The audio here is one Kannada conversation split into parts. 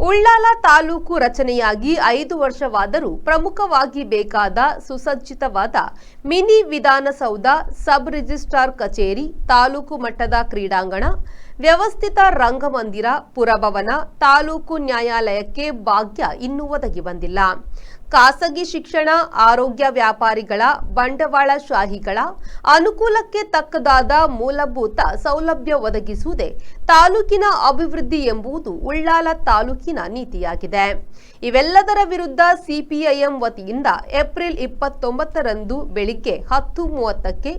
ಉಳ್ಳಾಲ ತಾಲೂಕು ರಚನೆಯಾಗಿ 5 ವರ್ಷವಾದರೂ ಪ್ರಮುಖವಾಗಿ ಬೇಕಾದ ಸುಸಜ್ಜಿತವಾದ ಮಿನಿ ವಿಧಾನಸೌಧ, ಸಬ್ ರಿಜಿಸ್ಟ್ರಾರ್ ಕಚೇರಿ, ತಾಲೂಕು ಮಟ್ಟದ ಕ್ರೀಡಾಂಗಣ, ವ್ಯವಸ್ಥಿತ ರಂಗಮಂದಿರ, ಪುರಭವನ, ತಾಲೂಕು ನ್ಯಾಯಾಲಯಕ್ಕೆ ಭಾಗ್ಯ ಇನ್ನೂ ಒದಗಿ ಬಂದಿಲ್ಲ. ಖಾಸಗಿ ಶಿಕ್ಷಣ, ಆರೋಗ್ಯ, ವ್ಯಾಪಾರಿಗಳ, ಬಂಡವಾಳಶಾಹಿಗಳ ಅನುಕೂಲಕ್ಕೆ ತಕ್ಕದಾದ ಮೂಲಭೂತ ಸೌಲಭ್ಯ ಒದಗಿಸುವುದೇ ತಾಲೂಕಿನ ಅಭಿವೃದ್ಧಿ ಎಂಬುದು ಉಳ್ಳಾಲ ತಾಲೂಕಿನ ನೀತಿಯಾಗಿದೆ. ಇವೆಲ್ಲದರ ವಿರುದ್ಧ ಸಿಪಿಐಎಂ ವತಿಯಿಂದ ಏಪ್ರಿಲ್ 29ರಂದು ಬೆಳಿಗ್ಗೆ 10:30ಕ್ಕೆ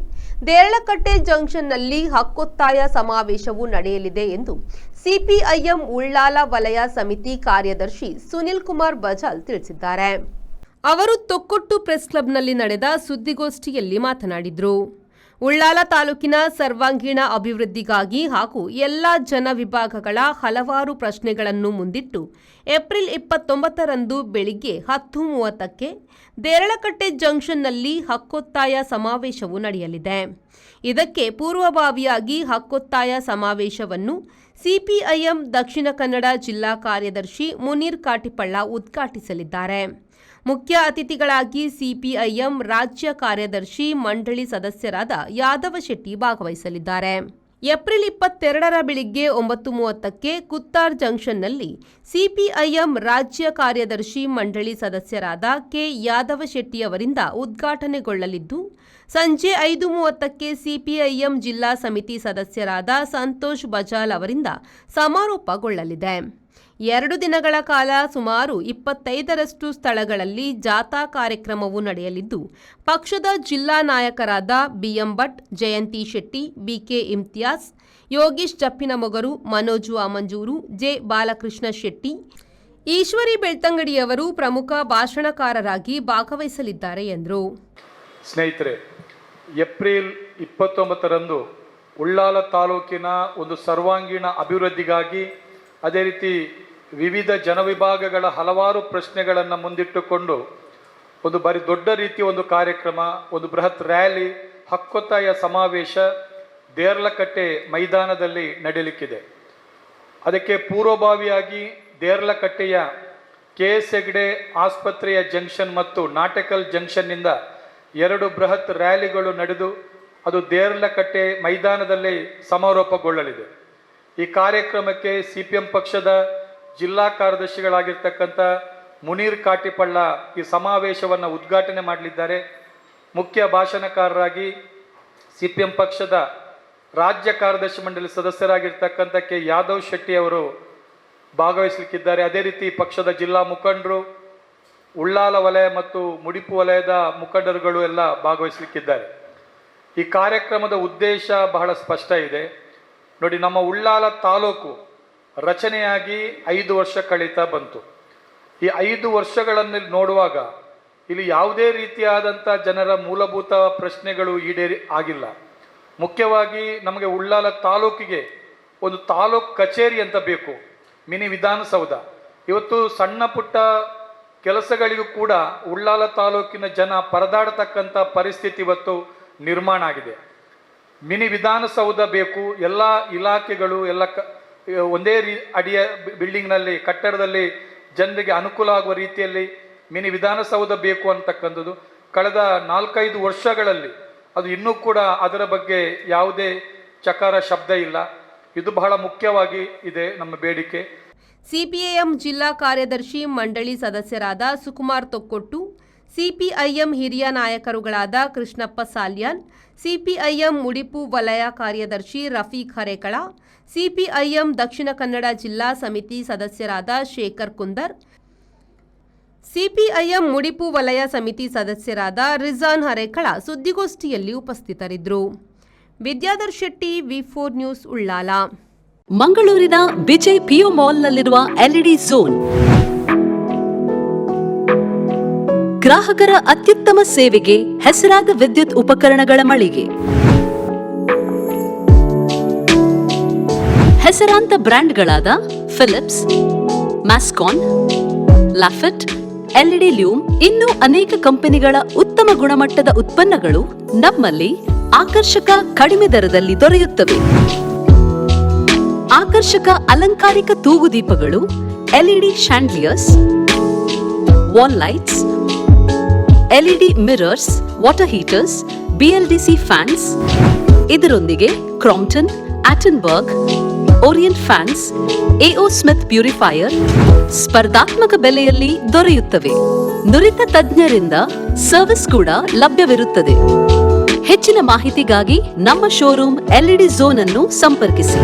ದೇರಳಕಟ್ಟೆ ಜಂಕ್ಷನ್ನಲ್ಲಿ ಹಕ್ಕೊತ್ತಾಯ ಸಮಾವೇಶವು ನಡೆಯಲಿದೆ ಎಂದು ಸಿಪಿಐಎಂ ಉಳ್ಳಾಲ ವಲಯ ಸಮಿತಿ ಕಾರ್ಯದರ್ಶಿ ಸುನಿಲ್ ಕುಮಾರ್ ಬಜಾಲ್ ತಿಳಿಸಿದ್ದಾರೆ. ಅವರು ತೊಕ್ಕೊಟ್ಟು ಪ್ರೆಸ್ ಕ್ಲಬ್ನಲ್ಲಿ ನಡೆದ ಸುದ್ದಿಗೋಷ್ಠಿಯಲ್ಲಿ ಮಾತನಾಡಿದರು. ಉಳ್ಳಾಲ ತಾಲೂಕಿನ ಸರ್ವಾಂಗೀಣ ಅಭಿವೃದ್ಧಿಗಾಗಿ ಹಾಗೂ ಎಲ್ಲ ಜನ ವಿಭಾಗಗಳ ಹಲವಾರು ಪ್ರಶ್ನೆಗಳನ್ನು ಮುಂದಿಟ್ಟು ಏಪ್ರಿಲ್ 29ರಂದು ಬೆಳಿಗ್ಗೆ 10:30ಕ್ಕೆ ದೇರಳಕಟ್ಟೆ ಜಂಕ್ಷನ್ನಲ್ಲಿ ಹಕ್ಕೊತ್ತಾಯ ಸಮಾವೇಶವು ನಡೆಯಲಿದೆ. ಇದಕ್ಕೆ ಪೂರ್ವಭಾವಿಯಾಗಿ ಹಕ್ಕೊತ್ತಾಯ ಸಮಾವೇಶವನ್ನು ಸಿಪಿಐಎಂ ದಕ್ಷಿಣ ಕನ್ನಡ ಜಿಲ್ಲಾ ಕಾರ್ಯದರ್ಶಿ ಮುನೀರ್ ಕಾಟಿಪಳ್ಳ ಉದ್ಘಾಟಿಸಲಿದ್ದಾರೆ. ಮುಖ್ಯ ಅತಿಥಿಗಳಾಗಿ ಸಿಪಿಐಎಂ ರಾಜ್ಯ ಕಾರ್ಯದರ್ಶಿ ಮಂಡಳಿ ಸದಸ್ಯರಾದ ಯಾದವ ಶೆಟ್ಟಿ ಭಾಗವಹಿಸಲಿದ್ದಾರೆ. ಏಪ್ರಿಲ್ 22ರ ಬೆಳಿಗ್ಗೆ 9:30ಕ್ಕೆ ಕುತ್ತಾರ್ ಜಂಕ್ಷನ್ನಲ್ಲಿ ಸಿಪಿಐಎಂ ರಾಜ್ಯ ಕಾರ್ಯದರ್ಶಿ ಮಂಡಳಿ ಸದಸ್ಯರಾದ ಕೆ ಯಾದವ ಶೆಟ್ಟಿ ಅವರಿಂದ ಉದ್ಘಾಟನೆಗೊಳ್ಳಲಿದ್ದು, ಸಂಜೆ 5:30ಕ್ಕೆ ಸಿಪಿಐಎಂ ಜಿಲ್ಲಾ ಸಮಿತಿ ಸದಸ್ಯರಾದ ಸಂತೋಷ್ ಬಜಾಲ್ ಅವರಿಂದ ಸಮಾರೋಪಗೊಳ್ಳಲಿದೆ. 2 ದಿನಗಳ ಕಾಲ ಸುಮಾರು 25ರಷ್ಟು ಸ್ಥಳಗಳಲ್ಲಿ ಜಾಥಾ ಕಾರ್ಯಕ್ರಮವು ನಡೆಯಲಿದ್ದು, ಪಕ್ಷದ ಜಿಲ್ಲಾ ನಾಯಕರಾದ ಬಿಎಂ ಭಟ್, ಜಯಂತಿ ಶೆಟ್ಟಿ, ಬಿಕೆ ಇಮ್ತಿಯಾಸ್, ಯೋಗೀಶ್ ಜಪ್ಪಿನಮೊಗರು, ಮನೋಜ್ ಅಮಂಜೂರು, ಜೆ ಬಾಲಕೃಷ್ಣ ಶೆಟ್ಟಿ, ಈಶ್ವರಿ ಬೆಳ್ತಂಗಡಿಯವರು ಪ್ರಮುಖ ಭಾಷಣಕಾರರಾಗಿ ಭಾಗವಹಿಸಲಿದ್ದಾರೆ ಎಂದರು. ಸ್ನೇಹಿತರೆ, ಏಪ್ರಿಲ್ 29ರಂದು ಉಳ್ಳಾಲ ತಾಲೂಕಿನ ಒಂದು ಸರ್ವಾಂಗೀಣ ಅಭಿವೃದ್ಧಿಗಾಗಿ, ಅದೇ ರೀತಿ ವಿವಿಧ ಜನವಿಭಾಗಗಳ ಹಲವಾರು ಪ್ರಶ್ನೆಗಳನ್ನು ಮುಂದಿಟ್ಟುಕೊಂಡು ಒಂದು ಬಾರಿ ದೊಡ್ಡ ರೀತಿಯ ಒಂದು ಕಾರ್ಯಕ್ರಮ, ಒಂದು ಬೃಹತ್ ರ್ಯಾಲಿ, ಹಕ್ಕೊತ್ತಾಯ ಸಮಾವೇಶ ದೇರ್ಲಕಟ್ಟೆ ಮೈದಾನದಲ್ಲಿ ನಡೆಯಲಿಕ್ಕಿದೆ. ಅದಕ್ಕೆ ಪೂರ್ವಭಾವಿಯಾಗಿ ದೇರ್ಲಕಟ್ಟೆಯ KS ಹೆಗ್ಡೆ ಆಸ್ಪತ್ರೆಯ ಜಂಕ್ಷನ್ ಮತ್ತು ನಾಟಕಲ್ ಜಂಕ್ಷನ್ನಿಂದ 2 ಬೃಹತ್ ರ್ಯಾಲಿಗಳು ನಡೆದು ಅದು ದೇರ್ಲಕಟ್ಟೆ ಮೈದಾನದಲ್ಲಿ ಸಮಾರೋಪಗೊಳ್ಳಲಿದೆ. ಈ ಕಾರ್ಯಕ್ರಮಕ್ಕೆ ಸಿಪಿಎಂ ಪಕ್ಷದ ಜಿಲ್ಲಾ ಕಾರ್ಯದರ್ಶಿಗಳಾಗಿರ್ತಕ್ಕಂಥ ಮುನೀರ್ ಕಾಟಿಪಳ್ಳ ಈ ಸಮಾವೇಶವನ್ನು ಉದ್ಘಾಟನೆ ಮಾಡಲಿದ್ದಾರೆ. ಮುಖ್ಯ ಭಾಷಣಕಾರರಾಗಿ ಸಿಪಿಎಂ ಪಕ್ಷದ ರಾಜ್ಯ ಕಾರ್ಯದರ್ಶಿ ಮಂಡಳಿ ಸದಸ್ಯರಾಗಿರ್ತಕ್ಕಂಥ ಕೆ ಯಾದವ್ ಶೆಟ್ಟಿ ಅವರು ಭಾಗವಹಿಸಲಿಕ್ಕಿದ್ದಾರೆ. ಅದೇ ರೀತಿ ಪಕ್ಷದ ಜಿಲ್ಲಾ ಮುಖಂಡರು, ಉಳ್ಳಾಲ ವಲಯ ಮತ್ತು ಮುಡಿಪು ವಲಯದ ಮುಖಂಡರುಗಳು ಎಲ್ಲ ಭಾಗವಹಿಸಲಿಕ್ಕಿದ್ದಾರೆ. ಈ ಕಾರ್ಯಕ್ರಮದ ಉದ್ದೇಶ ಬಹಳ ಸ್ಪಷ್ಟ ಇದೆ. ನೋಡಿ, ನಮ್ಮ ಉಳ್ಳಾಲ ತಾಲೂಕು ರಚನೆಯಾಗಿ 5 ವರ್ಷ ಕಳೀತಾ ಬಂತು. ಈ 5 ವರ್ಷಗಳನ್ನು ನೋಡುವಾಗ ಇಲ್ಲಿ ಯಾವುದೇ ರೀತಿಯಾದಂಥ ಜನರ ಮೂಲಭೂತ ಪ್ರಶ್ನೆಗಳು ಈಡೇರಿ ಆಗಿಲ್ಲ. ಮುಖ್ಯವಾಗಿ ನಮಗೆ ಉಳ್ಳಾಲ ತಾಲೂಕಿಗೆ ಒಂದು ತಾಲೂಕು ಕಚೇರಿ ಅಂತ ಬೇಕು, ಮಿನಿ ವಿಧಾನಸೌಧ. ಇವತ್ತು ಸಣ್ಣ ಪುಟ್ಟ ಕೆಲಸಗಳಿಗೂ ಕೂಡ ಉಳ್ಳಾಲ ತಾಲೂಕಿನ ಜನ ಪರದಾಡತಕ್ಕಂಥ ಪರಿಸ್ಥಿತಿ ಇವತ್ತು ನಿರ್ಮಾಣ ಆಗಿದೆ. ಮಿನಿ ವಿಧಾನಸೌಧ ಬೇಕು. ಎಲ್ಲ ಇಲಾಖೆಗಳು ಎಲ್ಲ ಒಂದೇ ಅಡಿಯ ಬಿಲ್ಡಿಂಗ್ನಲ್ಲಿ, ಕಟ್ಟಡದಲ್ಲಿ ಜನರಿಗೆ ಅನುಕೂಲ ಆಗುವ ರೀತಿಯಲ್ಲಿ ಮಿನಿ ವಿಧಾನಸೌಧ ಬೇಕು ಅಂತಕ್ಕಂಥದ್ದು ಕಳೆದ 4-5 ವರ್ಷಗಳಲ್ಲಿ ಅದು ಇನ್ನೂ ಕೂಡ ಅದರ ಬಗ್ಗೆ ಯಾವುದೇ ಚಕಾರ ಶಬ್ದ ಇಲ್ಲ. ಇದು ಬಹಳ ಮುಖ್ಯವಾಗಿ ಇದೆ ನಮ್ಮ ಬೇಡಿಕೆ. ಸಿಪಿಐಎಂ ಜಿಲ್ಲಾ ಕಾರ್ಯದರ್ಶಿ ಮಂಡಳಿ ಸದಸ್ಯರಾದ ಸುಕುಮಾರ್ ತೊಕ್ಕೊಟ್ಟು, ಸಿಪಿಐಎಂ ಹಿರಿಯ ನಾಯಕರುಗಳಾದ ಕೃಷ್ಣಪ್ಪ ಸಾಲ್ಯಾನ್, ಸಿಪಿಐಎಂ ಮುಡಿಪು ವಲಯ ಕಾರ್ಯದರ್ಶಿ ರಫೀಕ್ ಹರೇಕಳ, ಸಿಪಿಐಎಂ ದಕ್ಷಿಣ ಕನ್ನಡ ಜಿಲ್ಲಾ ಸಮಿತಿ ಸದಸ್ಯರಾದ ಶೇಖರ್ ಕುಂದರ್, ಸಿಪಿಐಎಂ ಮುಡಿಪು ವಲಯ ಸಮಿತಿ ಸದಸ್ಯರಾದ ರಿಜಾನ್ ಹರೇಕಳ ಸುದ್ದಿಗೋಷ್ಠಿಯಲ್ಲಿ ಉಪಸ್ಥಿತರಿದ್ದರು. ವಿದ್ಯಾಧರ್ ಶೆಟ್ಟಿ, ವಿ4 ನ್ಯೂಸ್, ಉಳ್ಳಾಲ. ಮಂಗಳೂರಿನ ವಿಜಯ್ ಪಿಯು ಮಾಲ್ನಲ್ಲಿರುವ LED ಝೋನ್ ಗ್ರಾಹಕರ ಅತ್ಯುತ್ತಮ ಸೇವೆಗೆ ಹೆಸರಾದ ವಿದ್ಯುತ್ ಉಪಕರಣಗಳ ಮಳಿಗೆ. ಹೆಸರಾಂತ ಬ್ರ್ಯಾಂಡ್ಗಳಾದ ಫಿಲಿಪ್ಸ್, ಮ್ಯಾಸ್ಕಾನ್, ಲಾಫೆಟ್, LED ಲ್ಯೂಮ್ ಇನ್ನೂ ಅನೇಕ ಕಂಪನಿಗಳ ಉತ್ತಮ ಗುಣಮಟ್ಟದ ಉತ್ಪನ್ನಗಳು ನಮ್ಮಲ್ಲಿ ಆಕರ್ಷಕ ಕಡಿಮೆ ದರದಲ್ಲಿ ದೊರೆಯುತ್ತವೆ. ಆಕರ್ಷಕ ಅಲಂಕಾರಿಕ ತೂಗುದೀಪಗಳು, LED chandeliers, wall lights, LED mirrors, water heaters, BLDC fans, ಇದರೊಂದಿಗೆ Crompton, Atomberg, Orient fans, AO Smith purifier ಸ್ಪರ್ಧಾತ್ಮಕ ಬೆಲೆಯಲ್ಲಿ ದೊರೆಯುತ್ತವೆ. ನುರಿತ ತಜ್ಞರಿಂದ ಸರ್ವಿಸ್ ಕೂಡ ಲಭ್ಯವಿರುತ್ತದೆ. ಹೆಚ್ಚಿನ ಮಾಹಿತಿಗಾಗಿ ನಮ್ಮ ಶೋರೂಮ್ LED ಝೋನ್ ಅನ್ನು ಸಂಪರ್ಕಿಸಿ.